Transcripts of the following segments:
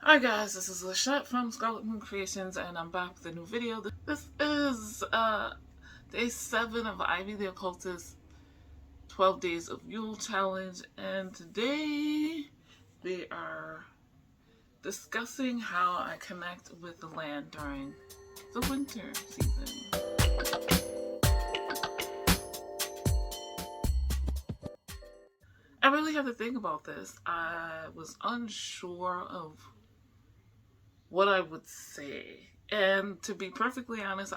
Hi guys, this is Lashette from Scarlet Moon Creations, and I'm back with a new video. This is day 7 of Ivy the Occultist 12 Days of Yule Challenge, and today we are discussing how I connect with the land during the winter season. I really had to think about this. I was unsure of what I would say. And to be perfectly honest,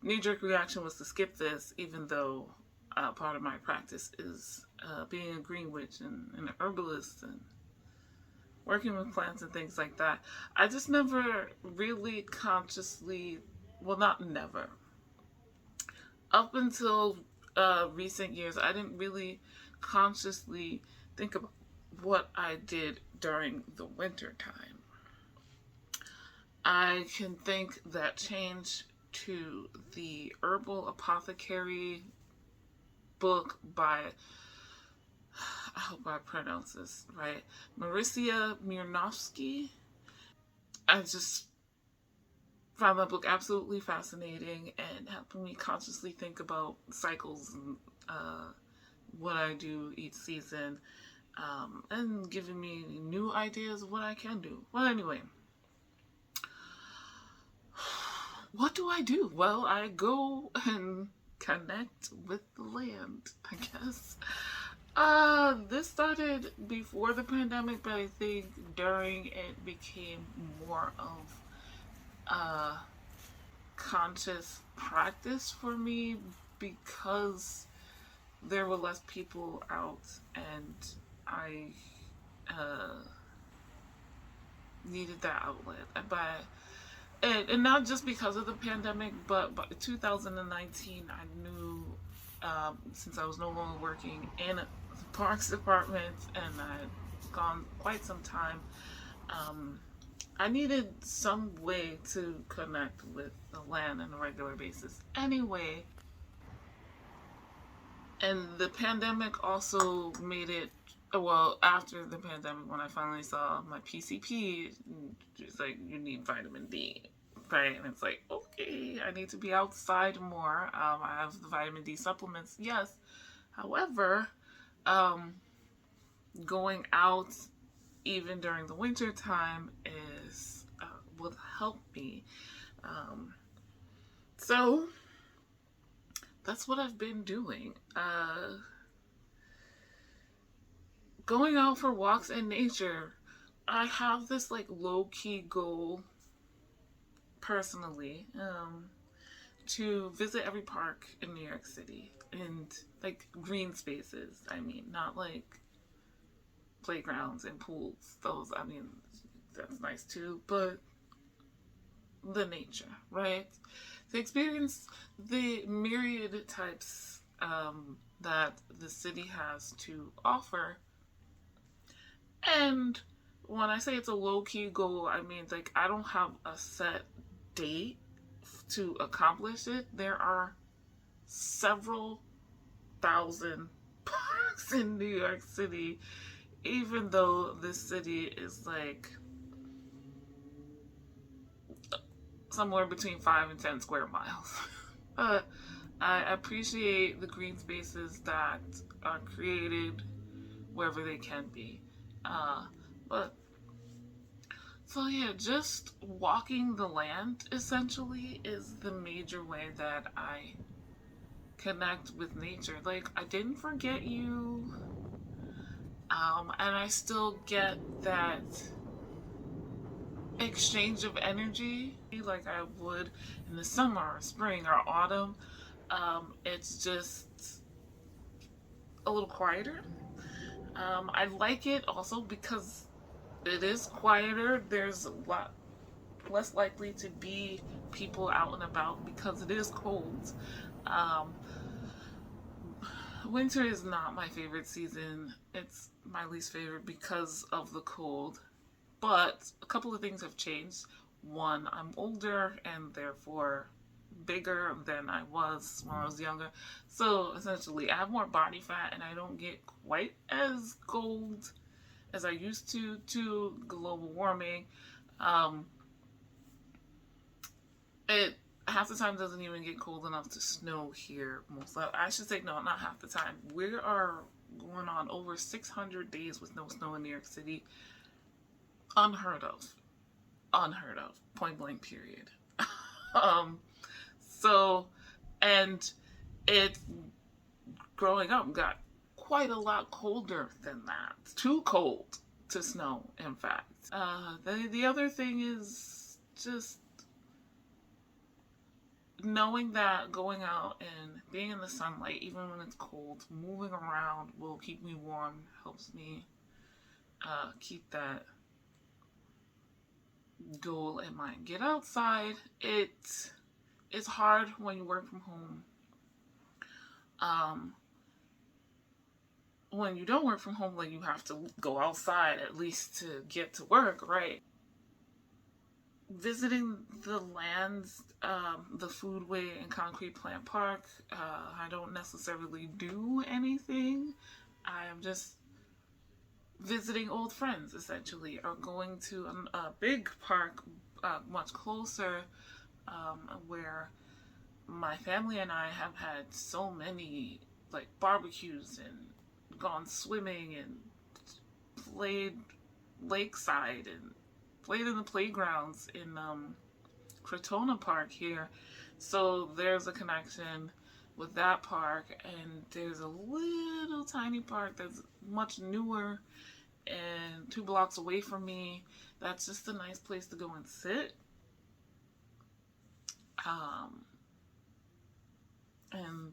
knee-jerk reaction was to skip this, even though part of my practice is being a green witch and an herbalist and working with plants and things like that. I just never really consciously, well, not never. Up until recent years, I didn't really consciously think about what I did during the winter time. I can think that change to the Herbal Apothecary book by, I hope I pronounce this right, Marisia Mirnovsky. I just found that book absolutely fascinating and helping me consciously think about cycles and what I do each season, and giving me new ideas of what I can do. Well, anyway. What do I do? Well, I go and connect with the land, I guess. This started before the pandemic, but I think during it became more of a conscious practice for me because there were less people out and I needed that outlet. And not just because of the pandemic, but by 2019, I knew, since I was no longer working in the parks department and I had gone quite some time, I needed some way to connect with the land on a regular basis. Anyway, and the pandemic also made it, well, after the pandemic, when I finally saw my PCP, it's like, you need vitamin D, right? And it's like, okay, I need to be outside more. I have the vitamin D supplements, yes. However, going out even during the winter time will help me. So that's what I've been doing. Going out for walks in nature. I have this like low-key goal personally, to visit every park in New York City and like green spaces. I mean, not like playgrounds and pools. Those, I mean, that's nice too, but the nature, right? To experience the myriad types that the city has to offer. And when I say it's a low-key goal, I mean, like, I don't have a set date to accomplish it. There are several thousand parks in New York City, even though this city is like somewhere between 5 and 10 square miles. But I appreciate the green spaces that are created wherever they can be. So yeah, just walking the land essentially is the major way that I connect with nature. Like, I didn't forget you, and I still get that exchange of energy like I would in the summer or spring or autumn. It's just a little quieter. I like it also because it is quieter. There's a lot less likely to be people out and about because it is cold. Winter is not my favorite season. It's my least favorite because of the cold. But a couple of things have changed. One, I'm older and therefore bigger than I was when I was younger. So essentially, I have more body fat and I don't get quite as cold as I used to global warming. Um, it half the time doesn't even get cold enough to snow here. I should say no, not half the time. We are going on over 600 days with no snow in New York City. Unheard of. Unheard of. Point blank. Period. um, so, and it growing up got quite a lot colder than that. Too cold to snow, in fact. The other thing is just knowing that going out and being in the sunlight, even when it's cold, moving around will keep me warm, helps me keep that goal in mind. Get outside. It's hard when you work from home. When you don't work from home, like, you have to go outside at least to get to work, right? Visiting the lands, the Foodway and Concrete Plant Park, I don't necessarily do anything. I am just visiting old friends, essentially, or going to a big park much closer, where my family and I have had so many, like, barbecues and gone swimming and played lakeside and played in the playgrounds in Crotona Park here. So there's a connection with that park, and there's a little tiny park that's much newer and 2 blocks away from me. That's just a nice place to go and sit. And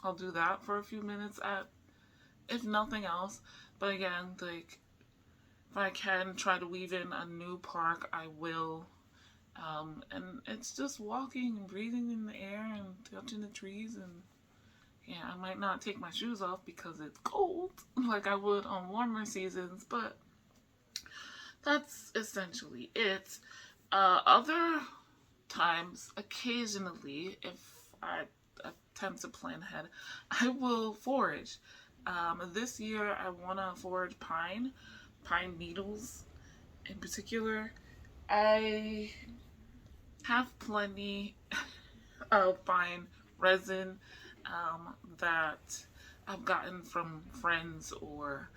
I'll do that for a few minutes if nothing else. But again, like, if I can try to weave in a new park, I will. And it's just walking and breathing in the air and touching the trees. And yeah, I might not take my shoes off because it's cold like I would on warmer seasons, but that's essentially it. Other times, occasionally, if I attempt to plan ahead, I will forage. This year I want to forage pine needles in particular. I have plenty of pine resin that I've gotten from friends or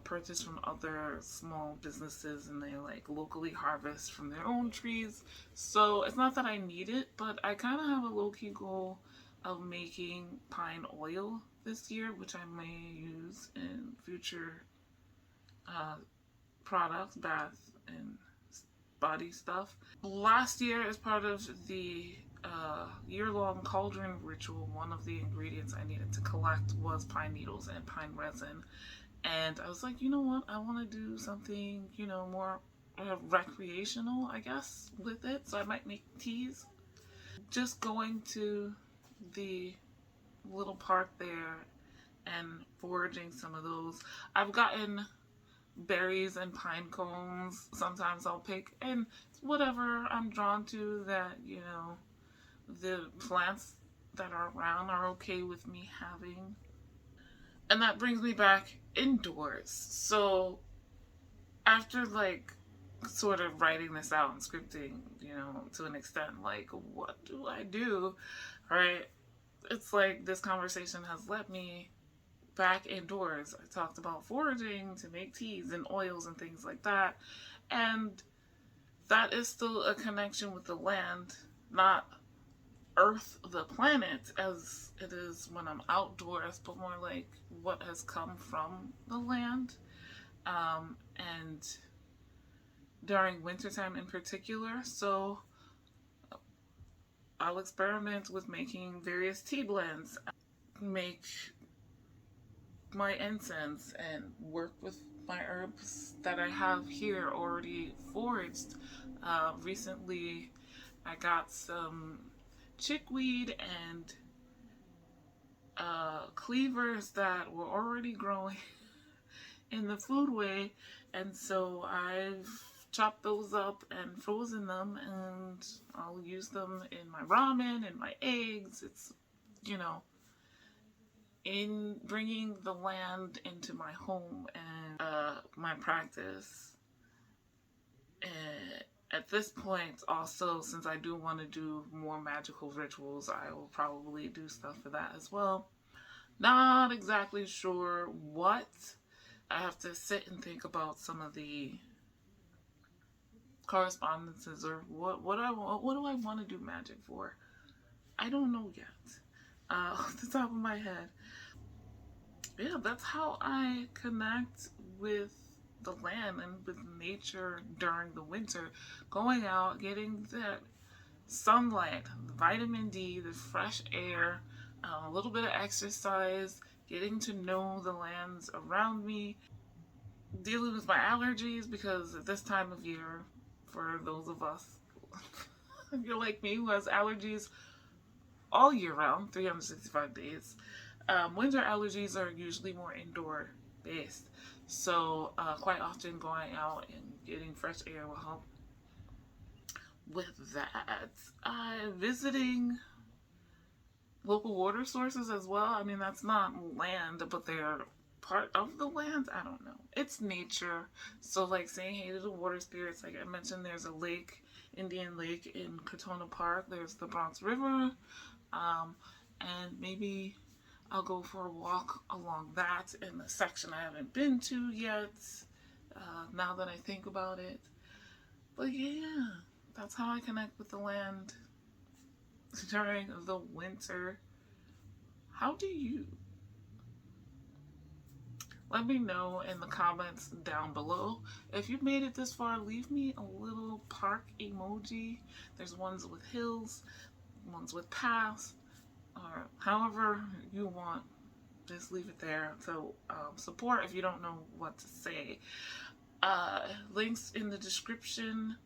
purchased from other small businesses, and they like locally harvest from their own trees. So it's not that I need it, but I kind of have a low-key goal of making pine oil this year, which I may use in future products, bath and body stuff. Last year, as part of the year-long cauldron ritual, one of the ingredients I needed to collect was pine needles and pine resin. And I was like, you know what? I want to do something, more recreational, I guess, with it. So I might make teas. Just going to the little park there and foraging some of those. I've gotten berries and pine cones. Sometimes I'll pick, and whatever I'm drawn to that, the plants that are around are okay with me having. And that brings me back indoors. So after like sort of writing this out and scripting, to an extent, like, what do I do? Right? It's like this conversation has led me back indoors. I talked about foraging to make teas and oils and things like that. And that is still a connection with the land, not Earth, the planet, as it is when I'm outdoors, but more like what has come from the land. And during wintertime in particular. So I'll experiment with making various tea blends, make my incense, and work with my herbs that I have here already foraged. Recently, I got some chickweed and cleavers that were already growing in the foodway, and so I've chopped those up and frozen them, and I'll use them in my ramen and my eggs. It's, in bringing the land into my home and my practice. And at this point, also, since I do want to do more magical rituals, I will probably do stuff for that as well. Not exactly sure what. I have to sit and think about some of the correspondences, or what do I want to do magic for. I don't know yet. Off the top of my head. Yeah, that's how I connect with the land and with nature during the winter. Going out, getting that sunlight, the vitamin D, the fresh air, a little bit of exercise, getting to know the lands around me, dealing with my allergies, because at this time of year, for those of us, if you're like me who has allergies all year round, 365 days, winter allergies are usually more indoor based. So quite often going out and getting fresh air will help with that. Visiting local water sources as well. I mean, that's not land, but they're part of the land. I don't know. It's nature. So, like, saying hey to the water spirits. Like I mentioned, there's a lake, Indian Lake in Crotona Park. There's the Bronx River. And maybe I'll go for a walk along that in the section I haven't been to yet, now that I think about it. But yeah, that's how I connect with the land during the winter. How do you? Let me know in the comments down below. If you've made it this far, leave me a little park emoji. There's ones with hills, ones with paths, or however you want. Just leave it there to support if you don't know what to say. Links in the description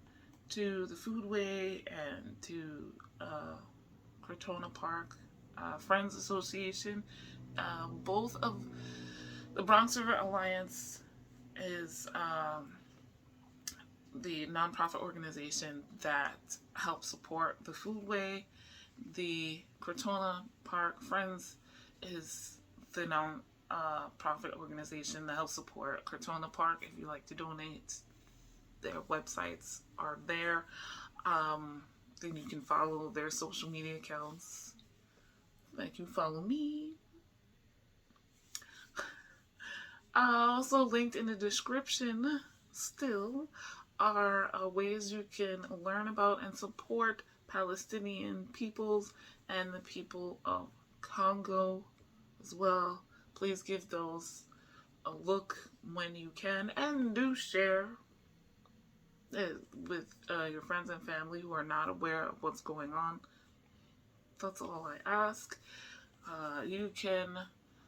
to the Foodway and to Crotona Park Friends Association. Both of the Bronx River Alliance is the nonprofit organization that helps support the Foodway. The Crotona Park Friends is the non-profit organization that helps support Crotona Park. If you like to donate, their websites are there. Then you can follow their social media accounts. Like you follow me. Also linked in the description still are ways you can learn about and support Palestinian peoples and the people of Congo as well. Please give those a look when you can, and do share it with your friends and family who are not aware of what's going on. That's all I ask.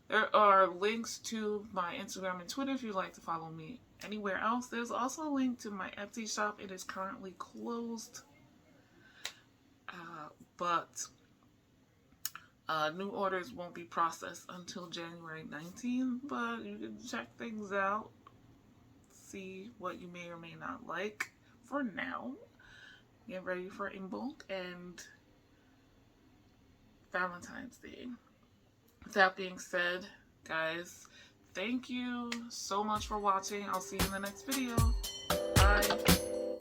There are links to my Instagram and Twitter if you'd like to follow me anywhere else. There's also a link to my Etsy shop. It is currently closed, but new orders won't be processed until January 19th, but you can check things out, see what you may or may not like. For now, get ready for Imbolc and Valentine's Day. With that being said, guys, thank you so much for watching. I'll see you in the next video. Bye.